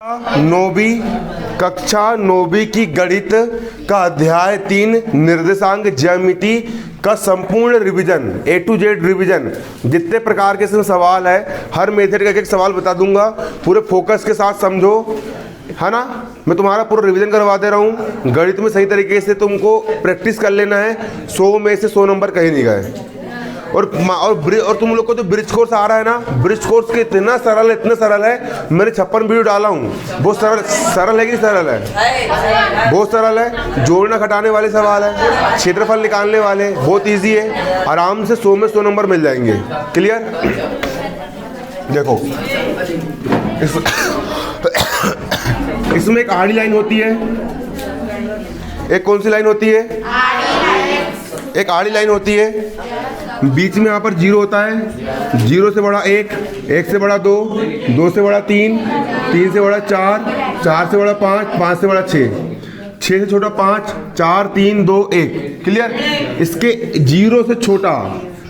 नौवीं कक्षा की गणित का अध्याय 3 निर्देशांक ज्यामिति का संपूर्ण revision A to Z revision. जितने प्रकार के इसमें सवाल है, हर मेथड का एक एक सवाल बता दूंगा, पूरे फोकस के साथ समझो, है ना। मैं तुम्हारा पूरा रिवीजन करवा दे रहा हूँ। गणित में सही तरीके से तुमको प्रैक्टिस कर लेना है। 100 में से 100 नंबर कहीं नहीं गए। और तुम लोग को जो ब्रिज कोर्स आ रहा है ना, ब्रिज कोर्स के इतना सरल है। मैंने 56 वीडियो डाला हूँ। बहुत सरल है कि सरल है, बहुत सरल है। जोड़ना घटाने वाले सवाल है, क्षेत्रफल निकालने वाले, बहुत इजी है। आराम से 100 में 100 नंबर मिल जाएंगे। क्लियर। देखो इसमें एक आड़ी लाइन होती है, एक कौन सी लाइन होती है, एक आड़ी लाइन होती है। बीच में यहाँ पर 0 होता है। 0 से बड़ा 1, 1 से बड़ा 2, 2 से बड़ा 3, 3 से बड़ा 4, 4 से बड़ा 5, 5 से बड़ा 6, 6 से छोटा 5, 4 3 2 1। क्लियर। इसके 0 से छोटा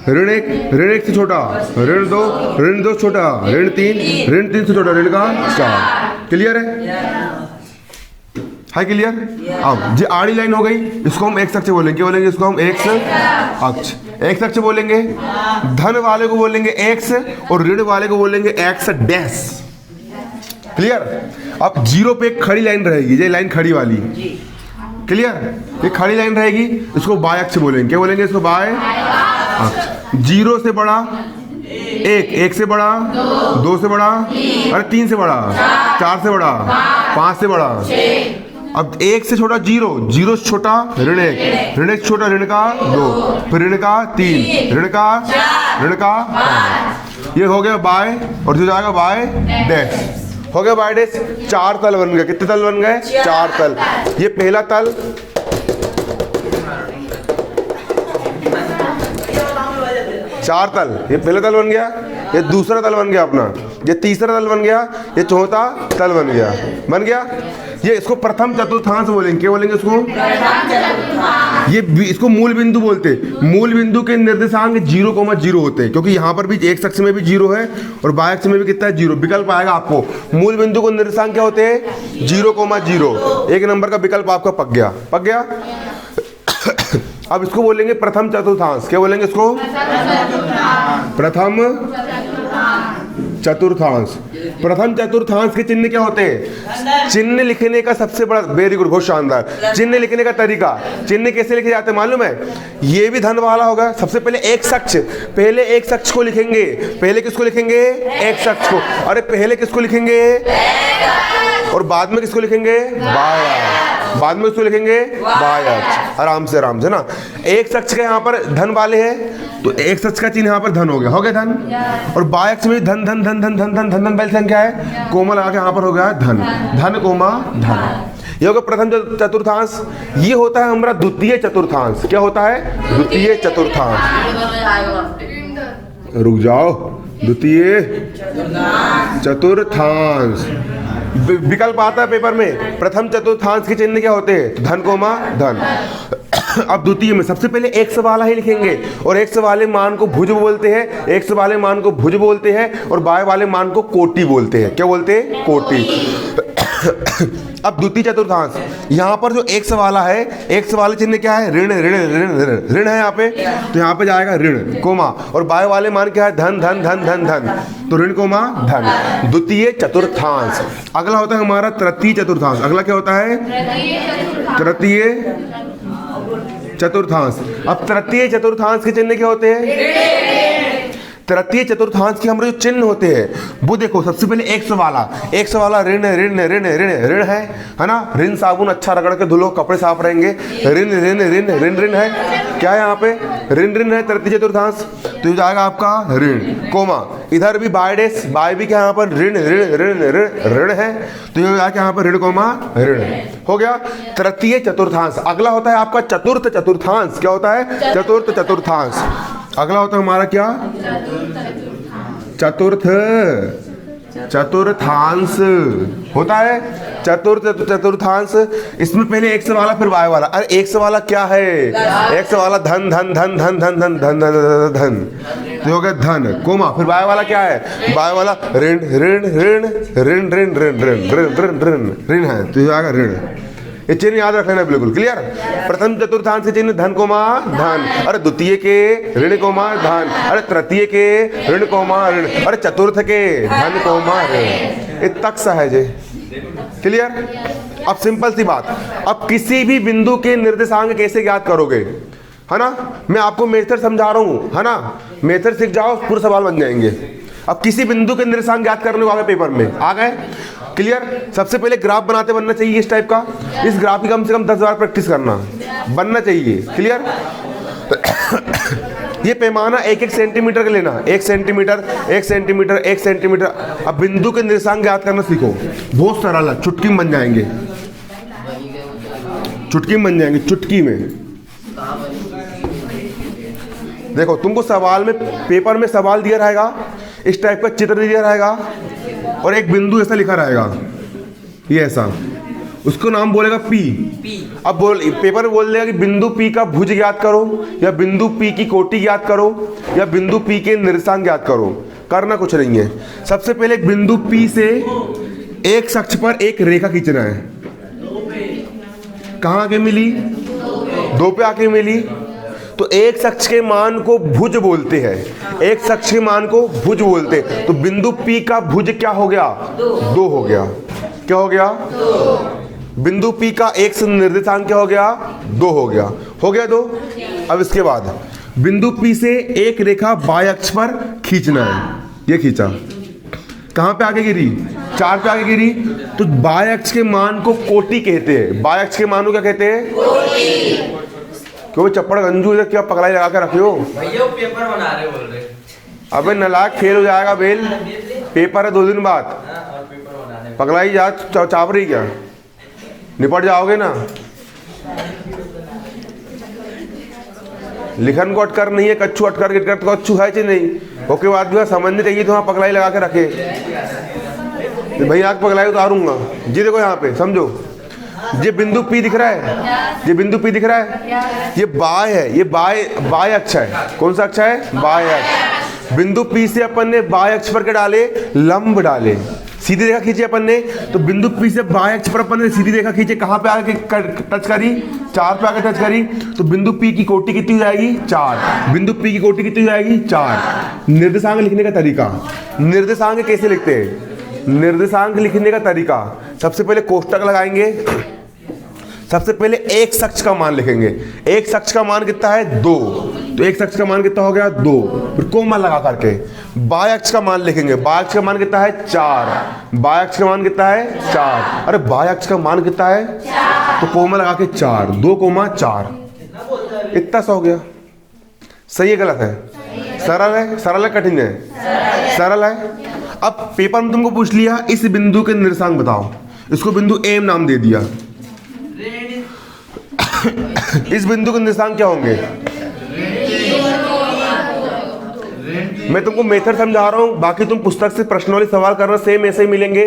ऋण 1, ऋण 1 से छोटा ऋण 2, ऋण 2 से छोटा ऋण 3, ऋण 3 से छोटा ऋण का 4। क्लियर है क्लियर। अब जी आड़ी लाइन हो गई, इसको हम एक्स अक्ष बोलेंगे। क्या बोलेंगे इसको हम? एक्स अक्ष। एक्स अक्ष बोलेंगे, धन वाले को बोलेंगे एक्स और ऋण वाले को बोलेंगे एक्स डैश। क्लियर। अब 0 पे एक खड़ी लाइन रहेगी, ये लाइन खड़ी वाली। क्लियर। ये खड़ी लाइन रहेगी, इसको बाय अक्ष बोलेंगे। क्या बोलेंगे इसको? बाय अक्ष। 0 से बड़ा 1, 1 से बड़ा 2 से बड़ा, अरे 3 से बड़ा, 4 से बड़ा, 5 से बड़ा। अब 1 से छोटा 0, 0 से छोटा ऋण 1, ऋण 1 से छोटा ऋण का 2, फिर ऋण का 3, ऋण का 5। ये हो गया बाय, और जो जाएगा बाय डैश। हो गया बाय डैश। 4 तल बन गए। कितने तल बन गए? 4 तल। ये पहला तल, चार तल, ये पहला तल बन गया। ये दूसरा तल बन गया अपना, ये तीसरा तल बन गया, ये चौथा तल बन गया। ये इसको प्रथम चतुर्थांश बोलेंगे। क्या बोलेंगे इसको? ये इसको मूल बिंदु बोलते हैं। मूल बिंदु के निर्देशांक 0,0 होते हैं, क्योंकि यहाँ पर भी एक अक्ष में भी 0 है और बाय अक्ष में भी कितना है? 0। विकल्प आएगा आपको। मूल बिंदु को निर्देशांक क्या होते हैं? 0,0। एक नंबर का विकल्प आपका पक गया। अब इसको बोलेंगे प्रथम चतुर्थांश। क्या बोलेंगे इसको? प्रथम चतुर्थांश। प्रथम चतुर्थांश के चिन्ह क्या होते हैं? चिन्ह लिखने का सबसे बड़ा, वेरी गुड, बहुत शानदार। चिन्ह लिखने का तरीका, चिन्ह कैसे लिखे जाते हैं मालूम है? ये भी धन वाला होगा। सबसे पहले एक शख्स, पहले एक शख्स को लिखेंगे। पहले किसको लिखेंगे? एक शख्स को। अरे पहले किसको लिखेंगे? और बाद में किसको लिखेंगे? बाय। बाद में किसको लिखेंगे? बाय। आराम से ना। एक शख्स के यहाँ पर धन वाले हैं, तो एक शख्स का चिन्ह यहाँ पर धन हो गया धन। और बाय अक्ष में धन धन धन धन धन धन धन धन पहले संख्या है, कोमा लगा के यहाँ पर हो गया धन, धन कोमा धन। ये होगा प्रथम चतुर्थांश। ये होता है हमारा द्वितीय चतुर्थांश। क्या होता है? द्वितीय चतुर्थांश। रुक जाओ। द्वितीय चतुर्थांश विकल्प आता है पेपर में। प्रथम चतुर्थांश के चिन्ह क्या होते हैं? धन कोमा धन। अब द्वितीय में सबसे पहले एक्स वाला ही लिखेंगे, और एक्स वाले मान को भुज बोलते हैं। एक्स वाले मान को भुज बोलते हैं और बाय वाले मान को कोटि बोलते हैं। क्या बोलते हैं? कोटि। अब द्वितीय चतुर्थांश, यहाँ पर जो एक्स वाला है, एक्स वाले चिन्ह क्या है? ऋण ऋण ऋण ऋण ऋण है यहाँ पे, तो यहाँ पे जाएगा ऋण कोमा, और बाय वाले मान क्या है? धन धन धन धन धन, तो ऋण कोमा धन। द्वितीय चतुर्थांश। अगला होता है हमारा तृतीय चतुर्थांश। अगला क्या होता है? तृतीय चतुर्थांश। अब तृतीय चतुर्थांश के चिन्ह क्या होते हैं? तृतीय चतुर्थांश के हमारे जो चिन्ह होते हैं वो देखो, सबसे पहले एक्स वाला ऋण ऋण ऋण ऋण ऋण है ना। ऋण साबुन अच्छा रगड़ के धुलो, कपड़े साफ रहेंगे। ऋण ऋण ऋण ऋण ऋण है, क्या है यहाँ पे? ऋण ऋण है तृतीय चतुर्थांश, तो ये जाएगा आपका ऋण कोमा। इधर भी बाय डैश, बाय भी क्या यहाँ पर? ऋण ऋण ऋण ऋण ऋण है, तो ये जाएगा यहाँ पर ऋण कोमा ऋण। हो गया तृतीय चतुर्थांश। अगला होता है आपका चतुर्थ चतुर्थांश। क्या होता है? चतुर्थ चतुर्थांश। अगला होता है हमारा क्या? चतुर्थ चतुर्थांश होता है, चतुर्थांश। इसमें पहले एक्स वाला फिर वाई वाला। अरे एक्स वाला क्या है? एक्स वाला धन धन धन धन धन धन धन धन धन, तो हो गया धन, कोमा फिर वाई वाला क्या है? वाई वाला ऋण ऋण ऋण ऋण ऋण ऋण ऋण ऋण ऋण ऋण ऋण है, तो ये आएगा ऋण। ये चिन्ह याद रखना बिल्कुल क्लियर। प्रथम चतुर्थांश चिन्ह धन कोमा धन, अरे द्वितीय के ऋण कोमा धन, अरे तृतीय के ऋण कोमा ऋण, अरे चतुर्थ के धन कोमा ऋण। ये तक सहज है, क्लियर। अब सिंपल सी बात, अब किसी भी बिंदु के निर्देशांक कैसे ज्ञात करोगे, है ना? मैं आपको मेथड समझा रहा हूँ, है ना? मेथड सीख जाओ, पूरे सवाल बन जाएंगे। अब किसी बिंदु के निर्देशांक ज्ञात करने को आ गए, पेपर में आ गए, क्लियर। सबसे पहले ग्राफ बनाते बनना चाहिए इस टाइप का। इस ग्राफ की कम से कम 10 बार प्रैक्टिस करना बनना चाहिए, क्लियर। ये पैमाना 1-1 सेंटीमीटर का लेना, 1 सेंटीमीटर 1 सेंटीमीटर 1 सेंटीमीटर। अब बिंदु के निर्देशांक ज्ञात करना सीखो, बहुत सरल है, चुटकी में बन जाएंगे, चुटकी में बन जाएंगे, चुटकी में। देखो तुमको सवाल में, पेपर में सवाल दिया रहेगा, इस टाइप का चित्र दिया रहेगा और एक बिंदु ऐसा लिखा रहेगा, ये ऐसा, उसको नाम बोलेगा पी। अब पेपर में बोल देगा कि बिंदु पी का भुज ज्ञात करो, या बिंदु पी की कोटि ज्ञात करो, या बिंदु पी के निर्देशांक ज्ञात करो। करना कुछ नहीं है, सबसे पहले बिंदु पी से एक अक्ष पर एक रेखा खींचना है। कहाँ आके मिली? 2 पे आके मिली, तो एक अक्ष के मान को भुज बोलते हैं, एक अक्ष के मान को भुज बोलते हैं। तो बिंदु P का भुज क्या हो गया? 2 हो गया। क्या हो गया? बिंदु P का एक निर्देशांक क्या हो गया? 2 हो गया। हो गया 2। अब इसके बाद बिंदु P से एक रेखा बाय अक्ष पर खींचना है, ये खींचा, कहाँ पे आके गिरी? 4 पे आके गिरी। तो बाय अक्ष के मान को कोटि कहते हैं, बाय अक्ष के मान को क्या कहते हैं? क्यों चप्पड़ गंजू इधर क्या पकड़ाई लगा के रखे हो? भैया पेपर बना रहे बोल रहे। अबे नालायक, फेल हो जाएगा बेल, पेपर है 2 दिन बाद। पकड़ाई जा चाप रही क्या? निपट जाओगे ना। लिखन को अटकर नहीं है, कच्चू अटकर गिटकर तो कच्चू है कि नहीं? ओके बाद भी समझने चाहिए, तो वहाँ पकड़ाई लगा के रखे। तो भैया आग पकड़ाई उतारूंगा जी। देखो यहाँ पे समझो, ये बिंदु P दिख रहा है, ये बिंदु P दिख रहा है, ये बाय है, ये बाय अक्ष है। कौन सा अक्ष है? बाय अक्ष। बिंदु P से अपन ने बाय अक्ष पर क्या डाले? लंब डाले, सीधी रेखा खींची अपन ने। तो बिंदु P से बाय अक्ष पर अपन ने सीधी रेखा खींची, कहाँ पे आके टच करी? 4 पे आके टच करी। तो बिंदु P की कोटि कितनी हो जाएगी? 4। बिंदु P की कोटि कितनी हो जाएगी? 4। निर्देशांक लिखने का तरीका, निर्देशांक कैसे लिखते हैं? निर्देशांक लिखने का तरीका, सबसे पहले कोष्टक लगाएंगे, सबसे पहले एक अक्ष का मान लिखेंगे। एक अक्ष का मान कितना है? 2। तो एक अक्ष का मान कितना हो गया? 2। फिर कोमा लगा करके बाय अक्ष का मान लिखेंगे। बाय अक्ष का मान कितना है? 4। बाय अक्ष का मान कितना है? 4। अरे बाय अक्ष का मान कितना है? 4। तो कोमा लगा के 4, 2 कोमा 4, इतना सा हो गया। सही है गलत है? सरल है? सरल है कठिन है? सरल है। अब पेपर में तुमको पूछ लिया इस बिंदु के निर्देशांक बताओ, इसको बिंदु M नाम दे दिया। इस बिंदु के निर्देशांक क्या होंगे? मैं तुमको मेथड समझा रहा हूँ, बाकी तुम पुस्तक से प्रश्न वाले सवाल करना, सेम ऐसे ही मिलेंगे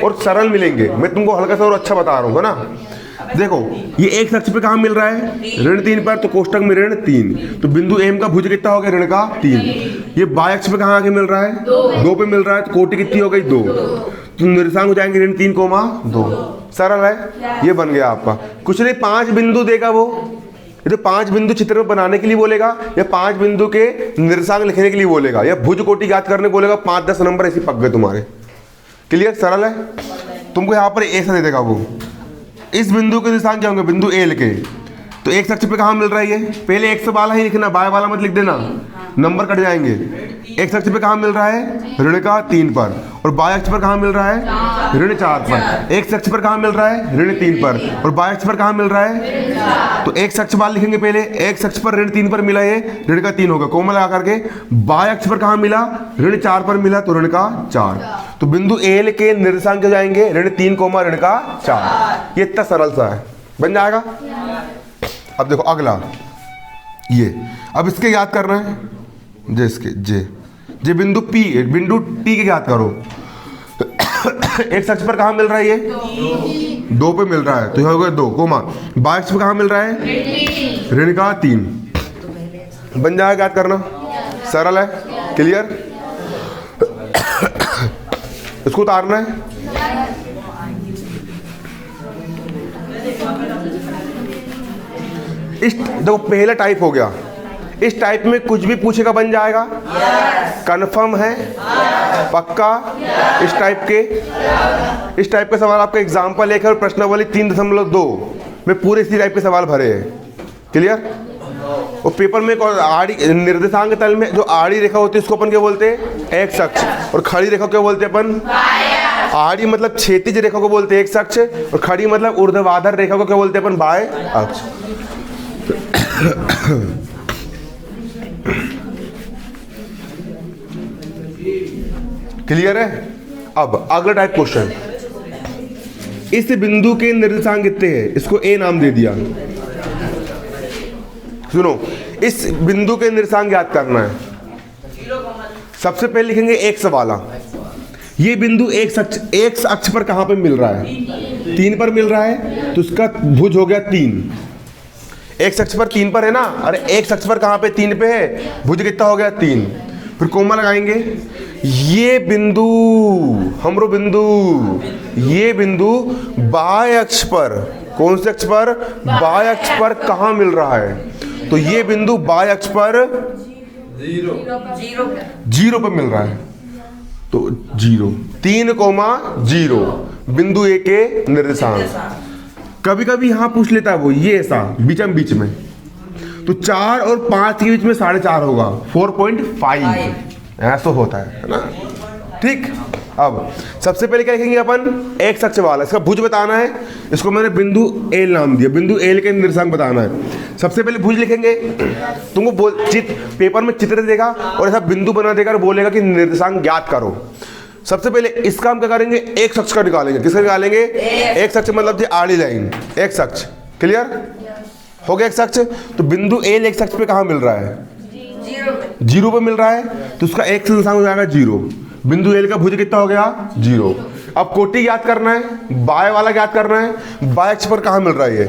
और सरल मिलेंगे। मैं तुमको हल्का सा और अच्छा बता रहा हूँ, है ना। देखो ये एक अक्ष पे कहाँ मिल रहा है? ऋण 3 पर, तो कोष्टक में ऋण 3। तो बिंदु M का भुज कितना हो गया? ऋण का 3। ये बाय अक्ष पे कहाँ आके मिल रहा है? 2 पे मिल रहा है, तो कोटि कितनी हो गई? 2। तो निर्देशांक हो जाएंगे ऋण 3 कोमा 2। सरल है, ये बन गया आपका। कुछ नहीं, 5 बिंदु देगा वो, ये तो 5 बिंदु चित्र में बनाने के लिए बोलेगा, या 5 बिंदु के निर्देशांक लिखने के लिए बोलेगा, या भुज कोटि याद करने बोलेगा। 5-10 नंबर ऐसे पक गए तुम्हारे। क्लियर? सरल है। तुमको यहाँ पर ऐसा दे देगा वो, इस बिंदु के निर्देशांक क्या होंगे? बिंदु L के। तो एक अक्ष पे कहाँ मिल रहा है? ये पहले एक्स वाला ही लिखना, बाय वाला मत लिख देना, नंबर कट जाएंगे। एक्स अक्ष पे कहाँ मिल रहा है? ऋण का 3 पर। और बाय अक्ष पर कहाँ मिल रहा है? ऋण 4 पर। एक्स अक्ष पर कहाँ मिल रहा है? ऋण 3 पर। और बाय अक्ष पर कहाँ मिल रहा है? तो एक्स अक्ष वाला लिखेंगे पहले, एक्स अक्ष पर ऋण 3 पर मिला, ये ऋण का 3 होगा, कोमा लगा करके। बाय अक्ष पर कहाँ मिला? ऋण 4 पर मिला, तो ऋण का 4। तो बिंदु एल के निर्देशांक हो जाएंगे ऋण 3 कोमा ऋण का 4। ये इतना सरल सा है, बन जाएगा। अब देखो अगला ये, अब इसके याद करना है जे, इसके जे बिंदु P, बिंदु T के याद करो। एक्स अक्ष पर कहाँ मिल रहा है ये? 2 पे मिल रहा है, तो यहाँ हो गया 2 कोमा। बाय अक्ष पे कहाँ मिल रहा है? ऋण का 3। बन जाएगा, याद करना सरल है, क्लियर। इसको उतारना है। इस देखो पहला टाइप हो गया, इस टाइप में कुछ भी पूछेगा बन जाएगा। कंफर्म है? पक्का? इस टाइप के सवाल आपका एग्जाम्पल एक है और प्रश्नावली 3.2 में पूरे इसी टाइप के सवाल भरे हैं, क्लियर। और पेपर में एक और आड़ी निर्देशांक तल में जो आड़ी रेखा होती है उसको अपन क्या बोलते हैं? एक्स अक्ष। और खड़ी रेखा क्या बोलते हैं अपन? आड़ी मतलब क्षैतिज रेखा को बोलते हैं एक्स अक्ष, और खड़ी मतलब ऊर्ध्वाधर रेखा को क्या बोलते हैं अपन? बाय अक्ष। क्लियर है? अब अगला टाइप क्वेश्चन, इस बिंदु के निर्देशांक कितने हैं? इसको ए नाम दे दिया। सुनो, इस बिंदु के निर्देशांक याद करना है। सबसे पहले लिखेंगे एक्स वाला। ये बिंदु एक्स अक्ष पर कहां पे मिल रहा है? 3 पर मिल रहा है, तो इसका भुज हो गया 3। एक्स अक्ष पर 3 पर है ना, अरे एक्स अक्ष पर कहां पे? 3 पे है, भुज कितना हो गया? 3। फिर कोमा लगाएंगे। ये बिंदु हमरो बिंदु, ये बिंदु बाय अक्ष पर, कौन से अक्ष पर? बाय अक्ष पर कहां मिल रहा है? तो ये बिंदु बाय अक्ष पर 0 पर मिल रहा है, तो 0 3,0 बिंदु ए के निर्देशांक। कभी कभी यहां पूछ लेता है वो, ये ऐसा बीच में, तो 4 और 5 के बीच में 4.5 होगा, 4.5 ऐसा होता है ना, ठीक। अब सबसे पहले क्या लिखेंगे अपन? एक्स अक्ष वाला, इसका भुज बताना है। इसको मैंने बिंदु एल नाम दिया, बिंदु एल के निर्देशांक बताना है। सबसे पहले भुज लिखेंगे। तुमको पेपर में चित्र देगा और ऐसा बिंदु बना देगा और बोलेगा कि निर्देशांक ज्ञात करो। सबसे पहले इसका हम क्या करेंगे? एक्स अक्ष का निकालेंगे। किसका निकालेंगे? एक्स अक्ष मतलब जी आड़ी लाइन, एक्स अक्ष, क्लियर हो गया। एक्स अक्ष, तो बिंदु एल एक्स अक्ष पे कहाँ मिल रहा है? 0 पे मिल रहा है, तो उसका एक्स निर्देशांक हो जाएगा 0। बिंदु एल का भुज कितना हो गया? 0। अब कोटि याद करना है, बाय वाला याद करना है। बाय अक्ष पर कहाँ मिल रहा है? ये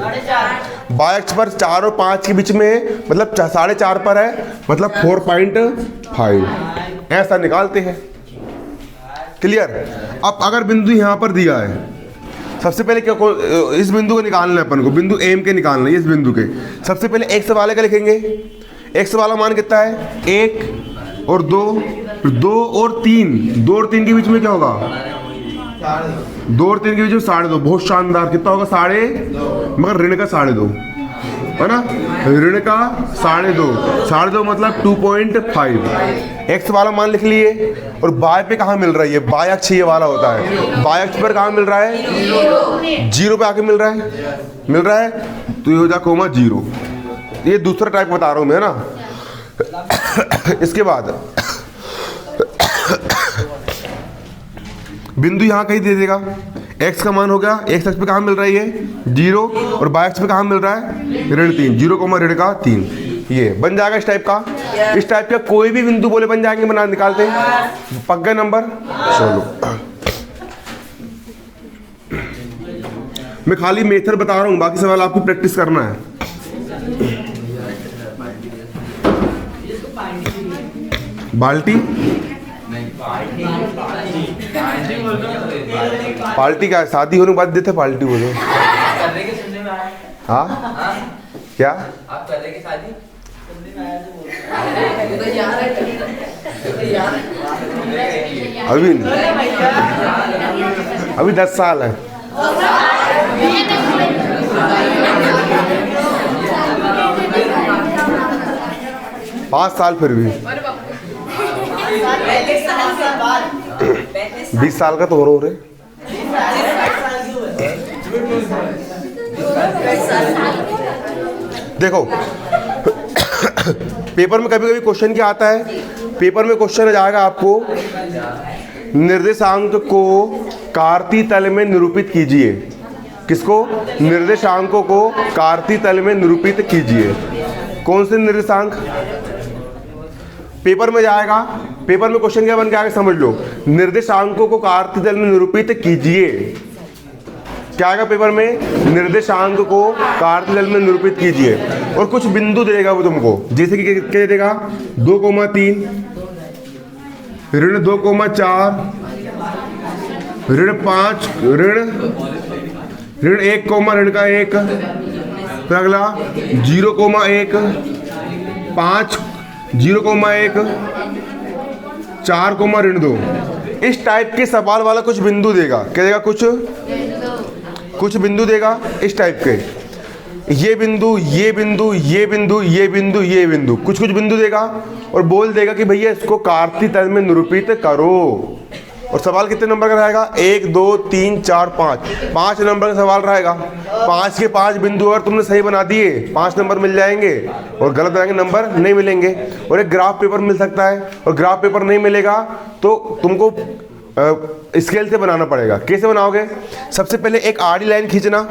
बाय अक्ष पर 4 और 5 के बीच में, मतलब 4.5 पर है, मतलब 4.5 ऐसा निकालते हैं, क्लियर। अब अगर बिंदु यहाँ पर दिया है, सबसे पहले क्या इस बिंदु को निकालना है अपन को, बिंदु एम के निकालना है, इस बिंदु के। सबसे पहले एक्स वाले का लिखेंगे। एक्स वाला मान कितना है? 1 और 2, 2 और 3, 2 और 3 के बीच में क्या होगा? 2 और 3 के बीच में 2.5, बहुत शानदार। कितना होगा? 2.5, मगर ऋण का 2.5 है ना, ऋण का 2.5 मतलब 2.5। एक्स वाला मान लिख लिए। और बाय पे कहाँ मिल रहा है? ये बाय अक्ष ये वाला होता है। बाय अक्ष पर कहाँ मिल रहा है? 0 पे आके मिल रहा है, तो ये हो जाए कोमा 0। ये दूसरा टाइप बता रहा हूं मैं ना। इसके बाद बिंदु यहां कहीं दे देगा। एक्स का मान हो गया, एक्स अक्ष पे कहां मिल रहा है? ये 0, और बाय अक्ष पे कहां मिल रहा है? ऋण 3, 0, ऋण का 3। ये बन जाएगा इस टाइप का। इस टाइप का कोई भी बिंदु बोले बन जाएंगे, बना निकालते हैं। पक गए नंबर। चलो मैं खाली मेथड बता रहा हूं, बाकी सवाल आपको प्रैक्टिस करना है। बाल्टी, पार्टी क्या है? शादी होने के बाद देते पार्टी बोलो। हाँ क्या? आप कर रहे शादी? अभी नहीं, अभी 10 साल है। पाँच साल फिर भी 20 साल का तो हो रहे। देखो पेपर में कभी कभी क्वेश्चन क्या आता है? पेपर में क्वेश्चन आ जाएगा आपको, निर्देशांक को कार्तीय तल में निरूपित कीजिए। किसको? निर्देशांकों को कार्तीय तल में निरूपित कीजिए। कौन से निर्देशांक? पेपर में जाएगा पेपर में क्वेश्चन क्या बन के आगे समझ लो, निर्देशांकों को कार्तीय तल में निरूपित कीजिए। क्या आएगा पेपर में, निर्देशांक को कार्तीय तल में निरूपित कीजिए और कुछ बिंदु देगा वो तुमको, जैसे कि क्या देगा 2,3, ऋण 2,4, ऋण 5, ऋण 1, ऋण का 1, फिर अगला 0,1, 5, 0,1, 4, ऋण 2। इस टाइप के सवाल वाला कुछ बिंदु देगा। क्या देगा, कुछ बिंदु देगा इस टाइप के, ये बिंदु, ये बिंदु, ये बिंदु, ये बिंदु, ये बिंदु, कुछ बिंदु देगा और बोल देगा कि भैया इसको कार्तीय तल में निरूपित करो। और सवाल कितने नंबर का रहेगा, 1, 2, 3, 4, 5 नंबर का सवाल रहेगा। 5 के 5 बिंदु अगर तुमने सही बना दिए 5 नंबर मिल जाएंगे और गलत बनाएंगे नंबर नहीं मिलेंगे। और एक ग्राफ पेपर मिल सकता है और ग्राफ पेपर नहीं मिलेगा तो तुमको स्केल से बनाना पड़ेगा। कैसे बनाओगे, सबसे पहले एक आड़ी लाइन खींचना,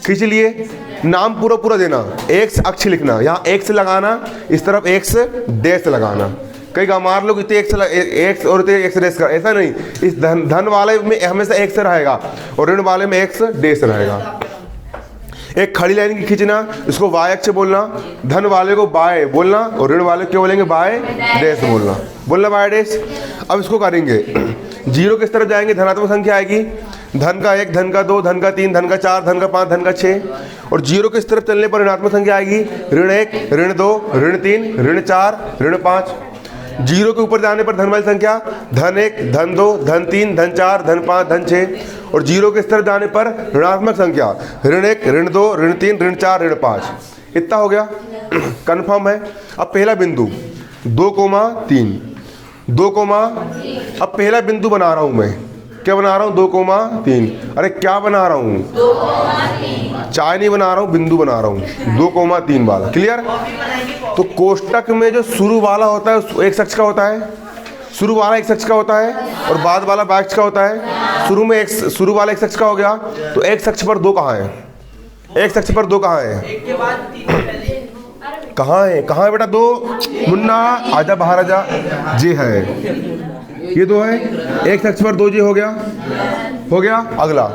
खींच लिए, नाम पूरा देना, एक्स अक्ष लिखना, यहाँ एक्स लगाना, इस तरफ एक्स डैश लगाना। कई गंवार लोग इतने एक्स और इतने एक्स डैश कर, ऐसा नहीं। इस धन वाले में हमेशा एक्स रहेगा और ऋण वाले में एक्स डैश रहेगा। एक खड़ी लाइन खींचना, इसको वाई अक्ष बोलना, धन वाले को बाय बोलना और ऋण वाले को क्या बोलेंगे, बाय डैश बोलना बाय डैश। अब इसको करेंगे, 0 किस तरफ जाएंगे, धनात्मक संख्या आएगी, धन का 1, धन का 2, धन का 3, धन का 4, धन का 5, धन का 6। और 0 किस तरफ चलने पर ऋणात्मक संख्या आएगी, ऋण 1, ऋण 2, ऋण 3, ऋण 4, ऋण 5। 0 के ऊपर जाने पर धन वाली संख्या, धन 1, धन 2, धन 3, धन 4, धन 5, धन 6। और 0 के स्तर जाने पर ऋणात्मक संख्या, ऋण 1, ऋण 2, ऋण 3, ऋण 4, ऋण 5। इतना हो गया, कंफर्म है। अब पहला बिंदु 2,3, अब पहला बिंदु बना रहा हूं मैं, क्या बना रहा हूं, 2,3। अरे क्या बना रहा हूं, चाय नहीं बना रहा हूं, बिंदु बना रहा हूं 2,3 वाला। क्लियर। तो कोष्टक में जो शुरू वाला होता है एक अक्ष का होता है, शुरू वाला एक अक्ष का होता है और बाद वाला बाय अक्ष का होता है। शुरू वाला एक अक्ष का हो गया, तो एक अक्ष पर 2 कहाँ है, एक अक्ष पर 2 कहाँ है, कहाँ है बेटा 2, मुन्ना आजा बाहर आजा, जे है, ये 2 है, एक अक्ष पर 2 जे हो गया। अगला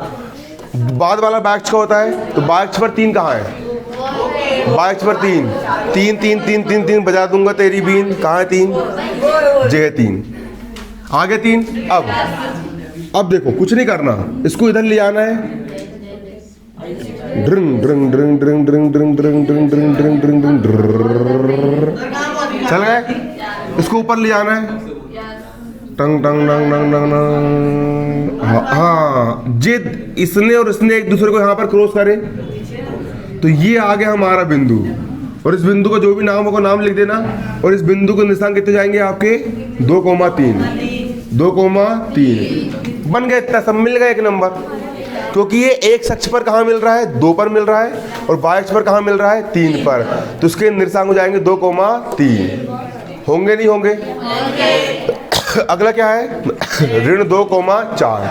बाद वाला बाय अक्ष का होता है, तो बाय अक्ष पर 3 कहाँ है, बाय अक्ष पर 3 बजा दूंगा तेरी बीन, कहाँ है 3, जे है 3, आगे 3। अब देखो कुछ नहीं करना, इसको इधर ले आना है, ड्रिंग ड्रिंग ड्रिंग ड्रिंग ड्रिंग ड्रिंग ड्रिंग ड्रिंग ड्रिंग ड्रिंग ड्रिंग ड्रिंग, चल गए। इसको ऊपर ले आना है, टंग टंग टंग टंग टंग टंग। हाँ, जिद इसने और इसने एक दूसरे को यहाँ पर क्रॉस करे, तो ये आ गया हमारा बिंदु। और इस बिंदु का जो भी नाम होगा नाम लिख देना। और इस बिंदु के निशान कितने जाएंगे आपके, 2,3 बन गए। इतना सब मिल गया एक नंबर, क्योंकि ये एक अक्ष पर कहाँ मिल रहा है, 2 पर मिल रहा है, और बाय अक्ष पर कहाँ मिल रहा है, 3 पर। तो उसके निर्देशांक हो जाएंगे 2,3। होंगे नहीं होंगे। अगला क्या है, ऋण 2,4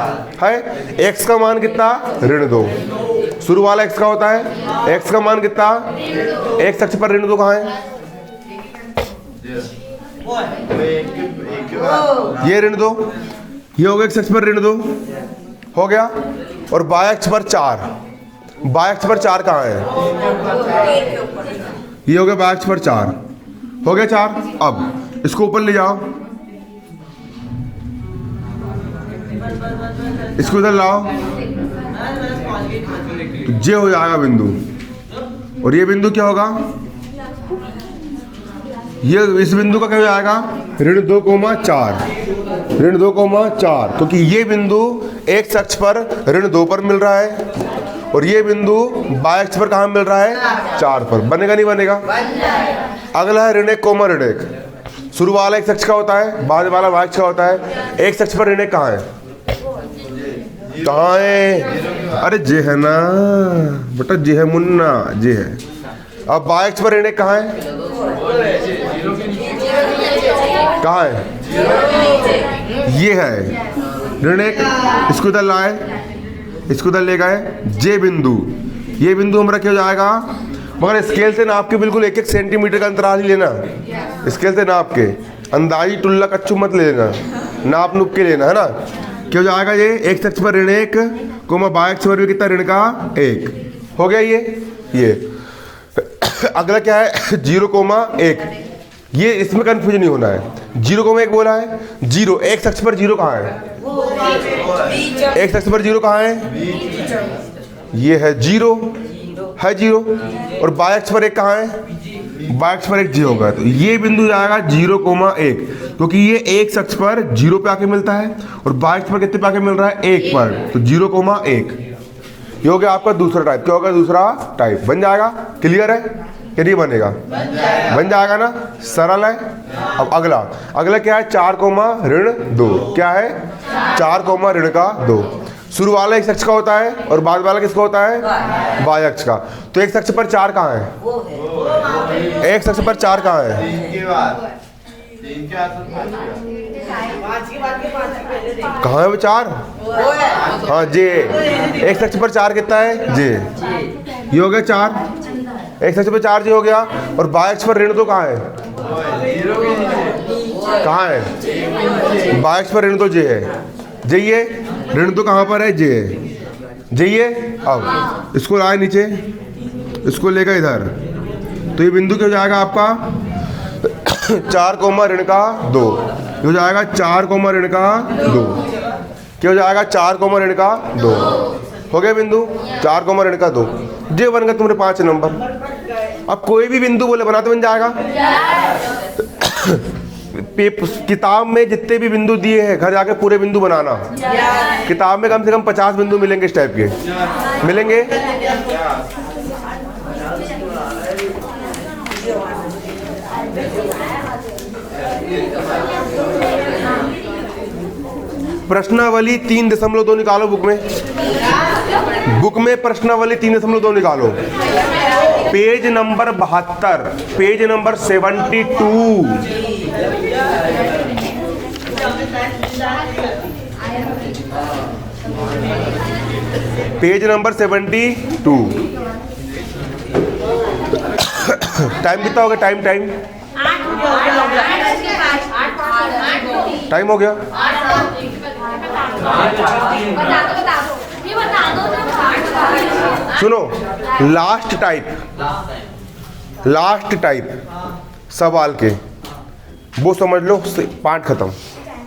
है। x का मान कितना, ऋण 2। शुरू वाला x का होता है, x का मान कितना, x अक्ष पर ऋण 2 कहाँ है, ये ऋण 2, ये हो गया x अक्ष पर ऋण 2 हो गया। और बाय अक्ष पर 4, बाय अक्ष पर 4 कहाँ है, ये हो गया बाय अक्ष पर 4 हो गया 4। अब इसको ऊपर ले जाओ, इसको इधर लाओ, तो जे हो जाएगा बिंदु। और ये बिंदु क्या होगा, ये इस बिंदु का क्या हो जाएगा, ऋण 2,4, ऋण 2,4, क्योंकि ये बिंदु एक अक्ष पर ऋण 2 पर मिल रहा है और ये बिंदु बाय अक्ष पर कहाँ मिल रहा है, 4 पर। बनेगा नहीं बनेगा। अगला है ऋण 1, ऋण 1। शुरू वाला एक अक्ष का होता है, बाद वाला बाय अक्ष का होता है। एक अक्ष पर ऋण 1 कहाँ है, कहाँ है, अरे जे है ना बेटा, जे है मुन्ना, जे है। अब बाय अक्ष पर ऋण 1 कहाँ है, कहाँ है, ये है ऋण 1। इसको इधर लाए, इसको इधर ले गए, जे बिंदु, ये बिंदु हमारा क्या हो जाएगा, मगर स्केल से नाप के बिल्कुल 1-1 सेंटीमीटर का अंतराल ही लेना, स्केल से नाप के। अंदाजी टुल्ला कच्चू मत लेना, नाप नुप के लेना, है ना। क्या हो जाएगा ये, x अक्ष पर ऋण 1 कोमा y अक्ष पर भी कितना, ऋण का 1 हो गया ये। अगला क्या है, 0,1। ये इसमें कंफ्यूजन नहीं होना है। 0,1 बोला है, 0 x अक्ष पर 0 कहाँ है, x अक्ष पर 0 कहाँ है, ये है 0 है 0, और y अक्ष पर 1 कहाँ है, y अक्ष पर 1 0 होगा। तो ये बिंदु जाएगा 0,1, क्योंकि ये x अक्ष पर 0 पे आके मिलता है और y अक्ष पर कितने पे आके मिल रहा है, 1 पर, तो 0,1। ये हो गया आपका दूसरा टाइप। क्या होगा दूसरा टाइप, बन जाएगा। क्लियर है कि नहीं बनेगा, बन जाएगा ना, सरल है। अब अगला क्या है, 4,2। क्या है, 4,2। शुरू वाला x अक्ष का होता है और बाद वाला किसका होता है, y अक्ष का। तो x अक्ष पर 4 कहाँ है, x अक्ष पर 4 कहाँ है, कहाँ है वो 4, हाँ जे, x अक्ष पर 4 कितना है, जे। ये हो गया 4, x अक्ष पर 4 जे हो गया। और y अक्ष पर ऋण 2 कहाँ है, कहाँ है, y अक्ष पर ऋण 2 जे है, जे ये ऋण 2 कहाँ पर है, जे है, जे ये। अब इसको लाए नीचे, इसको लेकर इधर, तो ये बिंदु क्या हो जाएगा आपका 4, ऋण का 2 हो जाएगा, 4, ऋण का 2 क्या हो जाएगा, 4, ऋण का 2 हो गया बिंदु 4, ऋण का 2। ये बन गया तुम्हारे 5 नंबर। अब कोई भी बिंदु बोले बनाते बन जाएगा। किताब में जितने भी बिंदु दिए हैं घर जाके पूरे बिंदु बनाना। किताब में कम से कम 50 बिंदु मिलेंगे इस टाइप के, मिलेंगे। प्रश्नावली 3.2 निकालो बुक में प्रश्नावली 3.2 निकालो। Page number 72, page number 72। Page number 72। Time कितना हो गया, टाइम हो गया। सुनो, लास्ट टाइप सवाल के वो समझ लो, पाठ खत्म।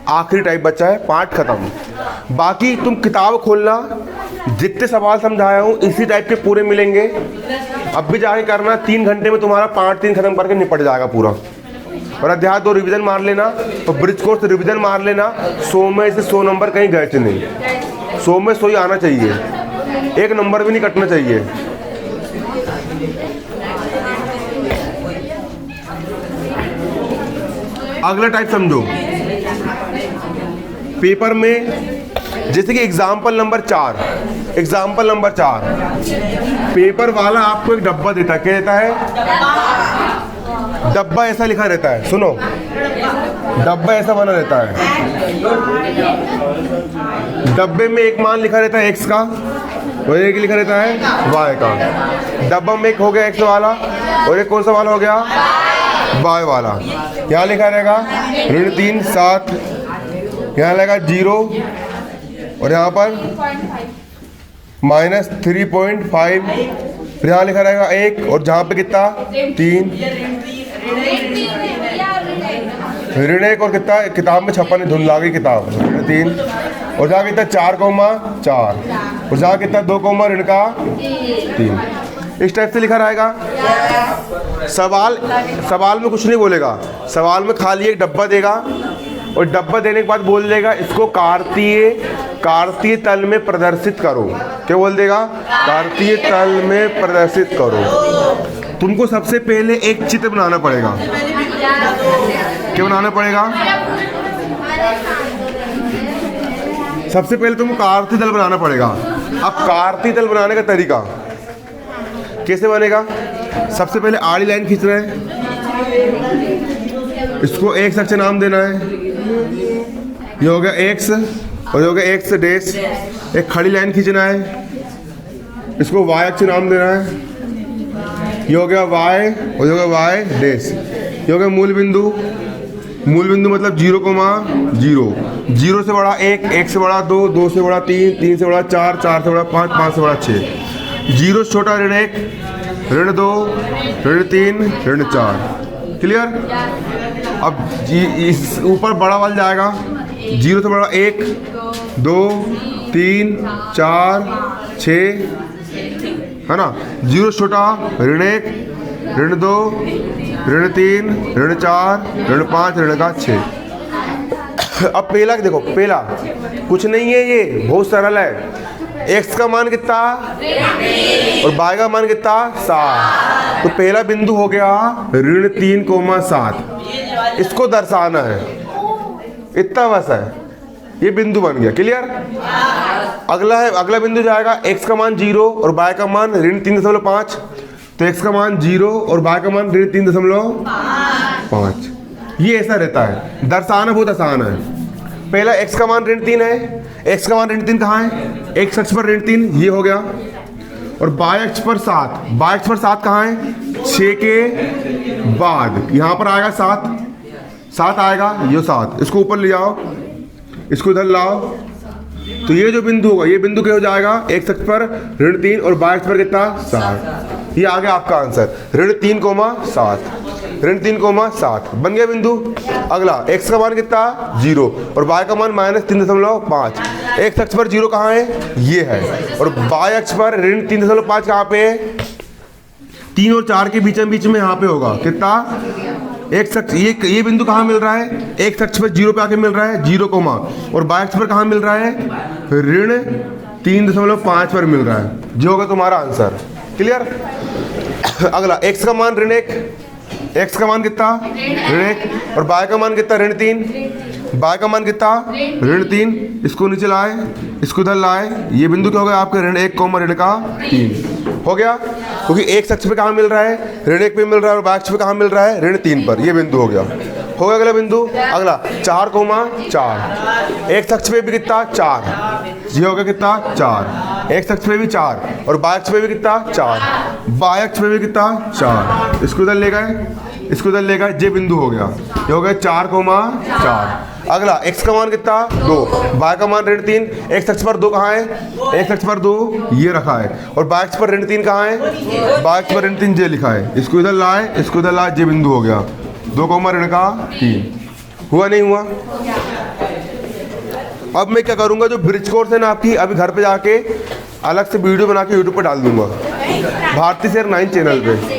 आखिरी टाइप बचा है, पाठ खत्म। बाकी तुम किताब खोलना, जितने सवाल समझाया हूँ इसी टाइप के पूरे मिलेंगे। अब भी जाके करना, 3 घंटे में तुम्हारा पार्ट 3 खत्म करके निपट जाएगा पूरा। और अध्याय 2 रिवीजन मार लेना और ब्रिज कोर्स रिवीजन मार लेना। 100 में से 100 नंबर कहीं गए थे नहीं, 100 में 100 ही आना चाहिए, 1 नंबर भी नहीं कटना चाहिए। अगला टाइप समझो, पेपर में जैसे कि एग्जाम्पल नंबर 4, पेपर वाला आपको एक डब्बा देता है। क्या देता है, डब्बा ऐसा लिखा रहता है। सुनो, डब्बा ऐसा बना रहता है, डब्बे में एक मान लिखा रहता है x का और एक लिखा रहता है y का। डब्बा में एक हो गया x वाला और एक कौन सा वाला हो गया, y वाला। यहाँ लिखा रहेगा ऋण 3 7, यहाँ लगेगा 0 और यहाँ पर -3.5, फिर यहाँ लिखा रहेगा 1 और जहाँ पे कितना 3, ऋण 1 और कितना, किताब में छपा नहीं, धुंधला गई किताब, 3 और जहाँ कितना 4,4 और जहाँ कितना 2, ऋण का 3। इस टाइप से लिखा रहेगा। सवाल में कुछ नहीं बोलेगा, सवाल में खाली एक डब्बा देगा और डब्बा देने के बाद बोल देगा इसको कार्तीय तल में प्रदर्शित करो। क्या बोल देगा, कार्तीय तल में प्रदर्शित करो। तुमको सबसे पहले एक चित्र बनाना पड़ेगा। क्या बनाना पड़ेगा, सबसे पहले तुमको कार्तीय तल बनाना पड़ेगा। अब कार्तीय तल बनाने का तरीका कैसे बनेगा, सबसे पहले आड़ी लाइन खींचना है, इसको x अक्ष नाम देना है, ये हो गया x और ये हो गया x डैश। एक खड़ी लाइन खींचना है, इसको y अक्ष नाम देना है, ये हो गया y और ये हो गया y डैश। ये हो गया मूल बिंदु, मूल बिंदु मतलब 0,0, 0 से बड़ा 1, 1 से बड़ा 2, 2 से बड़ा 3, 3 से बड़ा 4, 4 से बड़ा 5, 5 से बड़ा 6, 0 से छोटा ऋण 1, ऋण 2, ऋण 3, ऋण 4। क्लियर? अब इस ऊपर बड़ा वाला जाएगा, 0 से बड़ा 1, 2, 3, 4, 6, है ना। 0 से छोटा ऋण 1, ऋण 2, ऋण 3, ऋण 4, ऋण 5, ऋण का 6। अब पहला देखो, पहला कुछ नहीं है, ये बहुत सरल है। x का मान कितना और y का मान कितना 7। तो पहला बिंदु हो गया ऋण 3,7। इसको दर्शाना है, इतना बस है, ये बिंदु बन गया। क्लियर? अगला बिंदु जाएगा x का मान 0 और y का मान ऋण 3.5। तो x का मान 0 और y का मान ऋण 3.5। ये ऐसा रहता है, दर्शाना बहुत आसान है। पहला x का मान ऋण 3 है, x का मान ऋण 3 कहाँ है? x अक्ष पर ऋण 3, ये हो गया। और y अक्ष पर 7, y अक्ष पर 7 कहाँ है? 6 के बाद यहाँ पर आएगा 7 आएगा, ये 7। इसको ऊपर ले जाओ, इसको इधर लाओ, तो ये जो बिंदु होगा, ये बिंदु क्या हो जाएगा? x अक्ष पर ऋण 3 और y अक्ष पर कितना? 7। ये आ गया आपका आंसर, ऋण 3,7। ऋण 3,7 बन गया बिंदु। अगला x का मान कितना? 0 और y का मान -3.5। x अक्ष पर 0 कहाँ है? ये है। और y अक्ष पर ऋण 3.5 कहाँ पे है? 3 और 4 के बीच में यहाँ पे होगा। कितना? x अक्ष, ये बिंदु कहाँ मिल रहा है? x अक्ष पर 0 पे आके मिल रहा है, 0, और y अक्ष पर कहाँ मिल रहा है? ऋण 3.5 पर मिल रहा है, जो होगा तुम्हारा आंसर। क्लियर? अगला x का मान ऋण 1, x का मान कितना? ऋण 1 और y का मान कितना? ऋण 3। y का मान कितना? ऋण 3। इसको नीचे लाए, इसको इधर लाए, ये बिंदु क्या हो गया आपके? ऋण 1, ऋण का 3 हो गया। क्योंकि x अक्ष पे कहाँ मिल रहा है? ऋण 1 पे मिल रहा है, और y अक्ष पे कहाँ मिल रहा है? ऋण 3 पर। ये बिंदु हो गया। अगला बिंदु, अगला 4,4। x अक्ष पे भी कितना? 4। ये हो गया कितना? 4। x अक्ष पे भी 4 और y अक्ष पे भी कितना? 4। y अक्ष पे भी कितना? 4। इसको इधर ले गए, इसको इधर ले गए, ये बिंदु हो गया। ये हो गया 4,4। अगला x का मान कितना? 2, y का मान ऋण 3। x अक्ष पर 2 कहाँ है? x अक्ष पर 2 ये रखा है, और y अक्ष पर ऋण 3 कहाँ है? y अक्ष पर ऋण 3 ये लिखा है। इसको इधर लाए, इसको इधर लाए, ये बिंदु हो गया 2, ऋण का 3। हुआ नहीं हुआ? अब मैं क्या करूंगा, जो ब्रिज कोर्स है ना आपकी, अभी घर पे जाके अलग से वीडियो बना के यूट्यूब पे डाल दूंगा, भारती सर 9 चैनल पे।